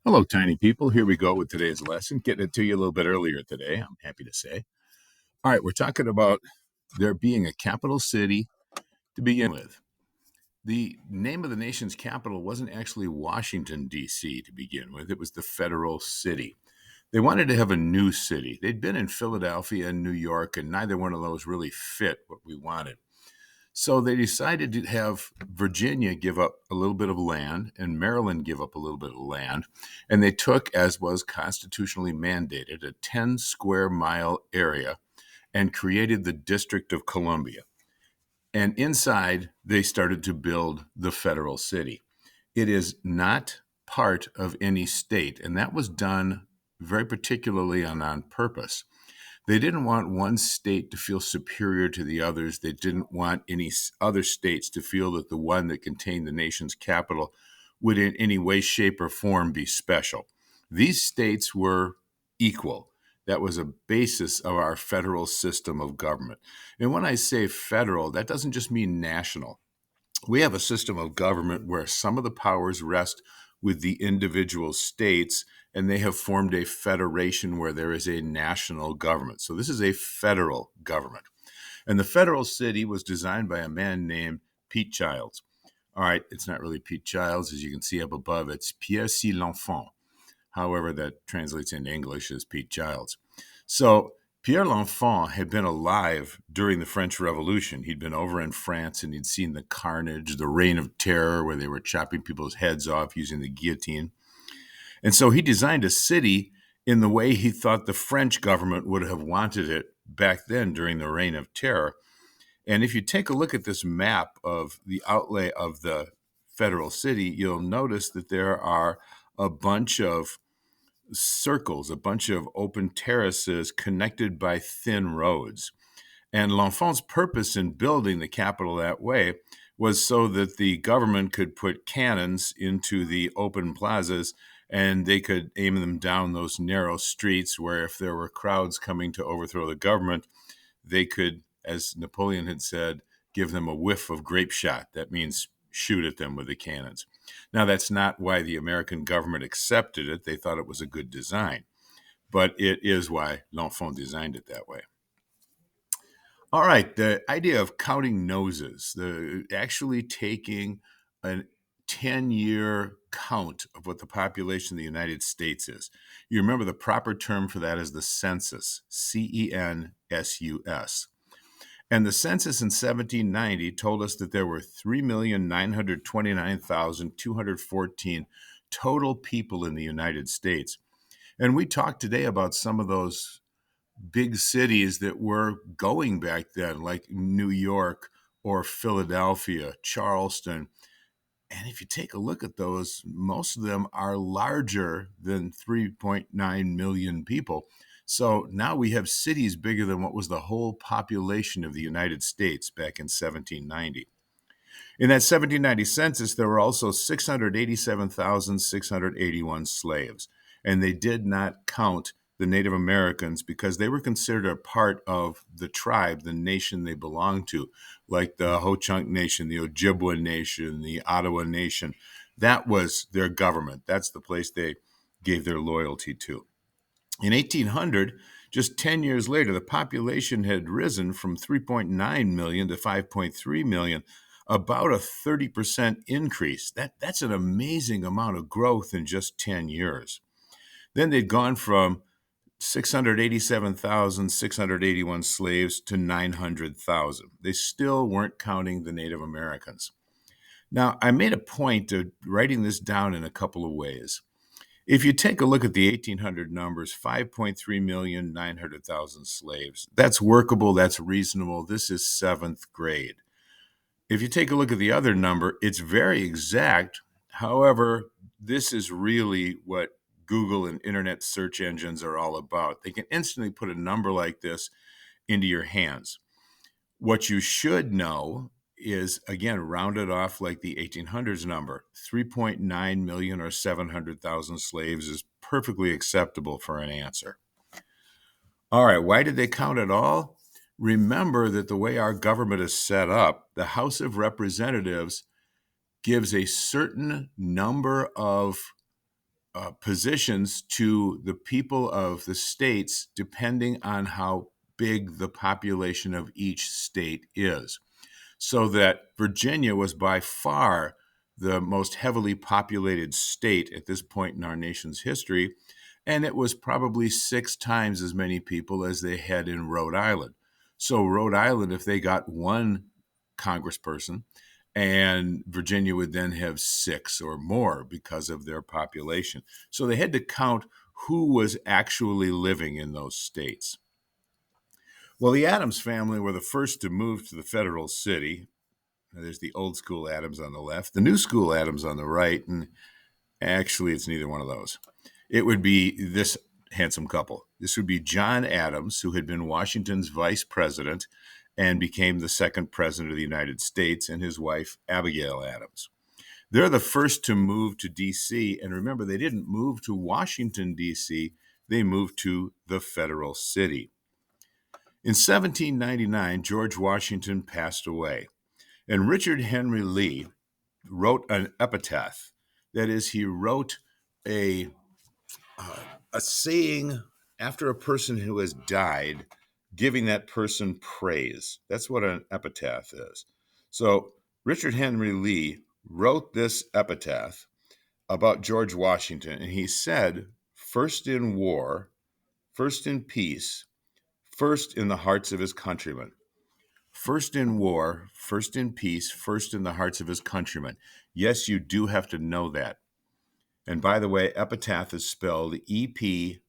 Hello, tiny people. Here we go with today's lesson. Getting it to you a little bit earlier today, I'm happy to say. All right, we're talking about there being a capital city to begin with. The name of the nation's capital wasn't actually Washington, D.C. to begin with, it was the federal city. They wanted to have a new city. They'd been in Philadelphia and New York, and neither one of those really fit what we wanted. So they decided to have Virginia give up a little bit of land and Maryland give up a little bit of land. And they took, as was constitutionally mandated, a 10 square mile area and created the District of Columbia. And inside, they started to build the federal city. It is not part of any state, and that was done very particularly on purpose. They didn't want one state to feel superior to the others. They didn't want any other states to feel that the one that contained the nation's capital would in any way, shape, or form be special. These states were equal. That was a basis of our federal system of government. And when I say federal, that doesn't just mean national. We have a system of government where some of the powers rest with the individual states, and they have formed a federation where there is a national government. So this is a federal government. And the federal city was designed by a man named Pete Childs. All right, it's not really Pete Childs, as you can see up above, it's Pierre C. L'Enfant. However, that translates into English as Pete Childs. So Pierre L'Enfant had been alive during the French Revolution. He'd been over in France and he'd seen the carnage, the reign of terror, where they were chopping people's heads off using the guillotine. And so he designed a city in the way he thought the French government would have wanted it back then during the reign of terror. And if you take a look at this map of the outlay of the federal city, you'll notice that there are a bunch of circles, a bunch of open terraces connected by thin roads. And L'Enfant's purpose in building the capital that way was so that the government could put cannons into the open plazas and they could aim them down those narrow streets where if there were crowds coming to overthrow the government, they could, as Napoleon had said, give them a whiff of grape shot. That means shoot at them with the cannons. Now, that's not why the American government accepted it. They thought it was a good design, but it is why L'Enfant designed it that way. All right, the idea of counting noses, the actually taking a 10-year count of what the population of the United States is. You remember the proper term for that is the census, Census. And the census in 1790 told us that there were 3,929,214 total people in the United States. And we talked today about some of those big cities that were going back then, like New York or Philadelphia, Charleston. And if you take a look at those, most of them are larger than 3.9 million people. So now we have cities bigger than what was the whole population of the United States back in 1790. In that 1790 census, there were also 687,681 slaves, and they did not count the Native Americans because they were considered a part of the tribe, the nation they belonged to, like the Ho-Chunk Nation, the Ojibwa Nation, the Ottawa Nation. That was their government. That's the place they gave their loyalty to. In 1800, just 10 years later, the population had risen from 3.9 million to 5.3 million, about a 30% increase. That's an amazing amount of growth in just 10 years. Then they'd gone from 687,681 slaves to 900,000. They still weren't counting the Native Americans. Now, I made a point of writing this down in a couple of ways. If you take a look at the 1800 numbers, 5.3 million, 900,000 slaves, that's workable, that's reasonable. This is seventh grade. If you take a look at the other number, it's very exact. However, this is really what Google and internet search engines are all about. They can instantly put a number like this into your hands. What you should know is, again, rounded off like the 1800s number. 3.9 million or 700,000 slaves is perfectly acceptable for an answer. All right, why did they count it all? Remember that the way our government is set up, the House of Representatives gives a certain number of positions to the people of the states depending on how big the population of each state is. So that Virginia was by far the most heavily populated state at this point in our nation's history, and it was probably 6 times as many people as they had in Rhode Island. So Rhode Island, if they got one congressperson, and Virginia would then have 6 or more because of their population. So they had to count who was actually living in those states. Well, the Adams family were the first to move to the federal city. There's the old school Adams on the left, the new school Adams on the right, and actually it's neither one of those. It would be this handsome couple. This would be John Adams, who had been Washington's vice president and became the second president of the United States, and his wife, Abigail Adams. They're the first to move to D.C., and remember, they didn't move to Washington, D.C., they moved to the federal city. In 1799, George Washington passed away, and Richard Henry Lee wrote an epitaph. That is, he wrote a saying after a person who has died, giving that person praise. That's what an epitaph is. So Richard Henry Lee wrote this epitaph about George Washington, and he said, first in war, first in peace, first in the hearts of his countrymen. First in war, first in peace, first in the hearts of his countrymen. Yes, you do have to know that. And by the way, epitaph is spelled Epithet.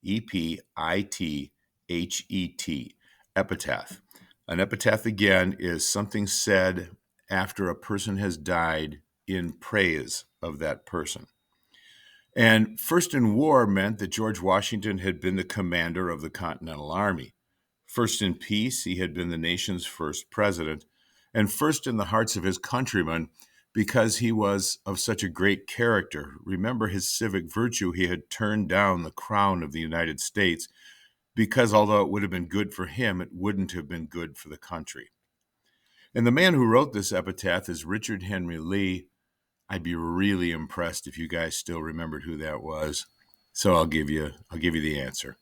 Epithet. Epitaph. An epitaph, again, is something said after a person has died in praise of that person. And first in war meant that George Washington had been the commander of the Continental Army. First in peace, he had been the nation's first president. And first in the hearts of his countrymen, because he was of such a great character. Remember his civic virtue, he had turned down the crown of the United States because although it would have been good for him, it wouldn't have been good for the country. And the man who wrote this epitaph is Richard Henry Lee. I'd be really impressed if you guys still remembered who that was. So I'll give you the answer.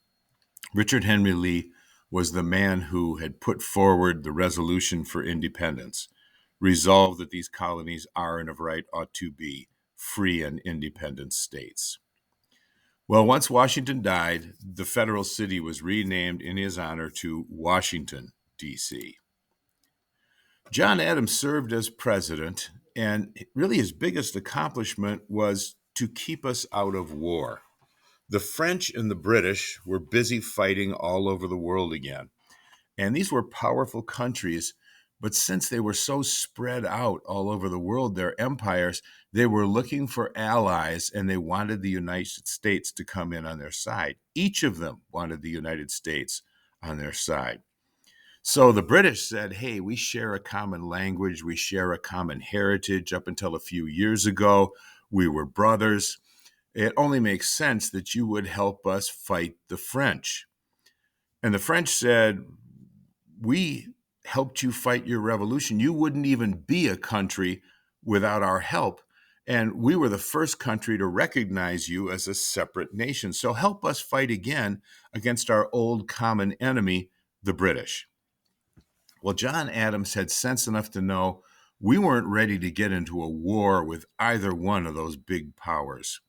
Richard Henry Lee was the man who had put forward the resolution for independence, resolved that these colonies are and of right ought to be free and independent states. Well, once Washington died, the federal city was renamed in his honor to Washington, D.C. John Adams served as president, and really his biggest accomplishment was to keep us out of war. The French and the British were busy fighting all over the world again. And these were powerful countries, but since they were so spread out all over the world, their empires, they were looking for allies, and they wanted the United States to come in on their side. Each of them wanted the United States on their side. So the British said, hey, we share a common language, we share a common heritage. Up until a few years ago, we were brothers. It only makes sense that you would help us fight the French. And the French said, we helped you fight your revolution. You wouldn't even be a country without our help. And we were the first country to recognize you as a separate nation. So help us fight again against our old common enemy, the British. Well, John Adams had sense enough to know we weren't ready to get into a war with either one of those big powers.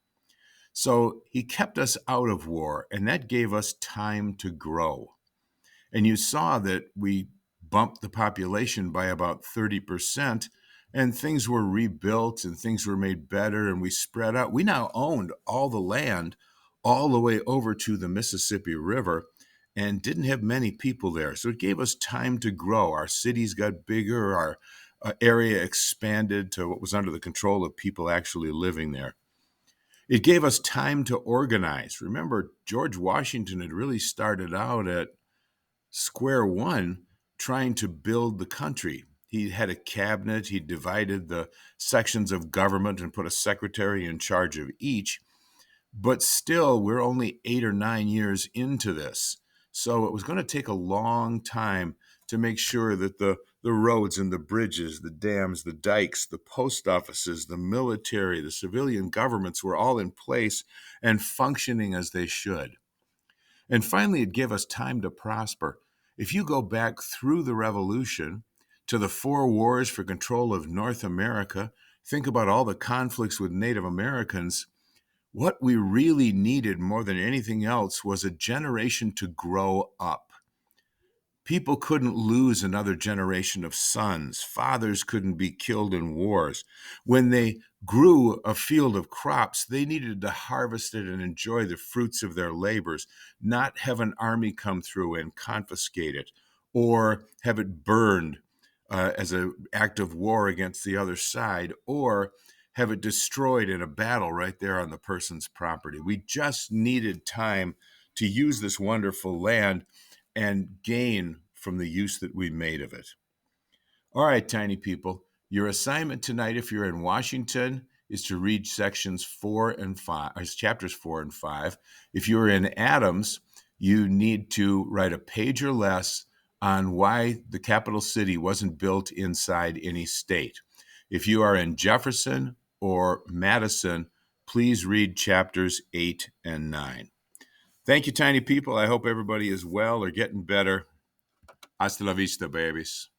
So he kept us out of war, and that gave us time to grow. And you saw that we bumped the population by about 30%, and things were rebuilt and things were made better, and we spread out. We now owned all the land all the way over to the Mississippi River and didn't have many people there. So it gave us time to grow. Our cities got bigger, our area expanded to what was under the control of people actually living there. It gave us time to organize. Remember, George Washington had really started out at square one trying to build the country. He had a cabinet, he divided the sections of government and put a secretary in charge of each. But still, we're only 8 or 9 years into this. So it was going to take a long time to make sure that the The roads and the bridges, the dams, the dikes, the post offices, the military, the civilian governments were all in place and functioning as they should. And finally, it gave us time to prosper. If you go back through the Revolution to the 4 wars for control of North America, think about all the conflicts with Native Americans. What we really needed more than anything else was a generation to grow up. People couldn't lose another generation of sons. Fathers couldn't be killed in wars. When they grew a field of crops, they needed to harvest it and enjoy the fruits of their labors, not have an army come through and confiscate it or have it burned as an act of war against the other side, or have it destroyed in a battle right there on the person's property. We just needed time to use this wonderful land and gain from the use that we made of it. All right, tiny people, your assignment tonight, if you're in Washington, is to read sections 4 and 5, or chapters 4 and 5. If you're in Adams, you need to write a page or less on why the capital city wasn't built inside any state. If you are in Jefferson or Madison, please read chapters 8 and 9. Thank you, tiny people. I hope everybody is well or getting better. Hasta la vista, babies.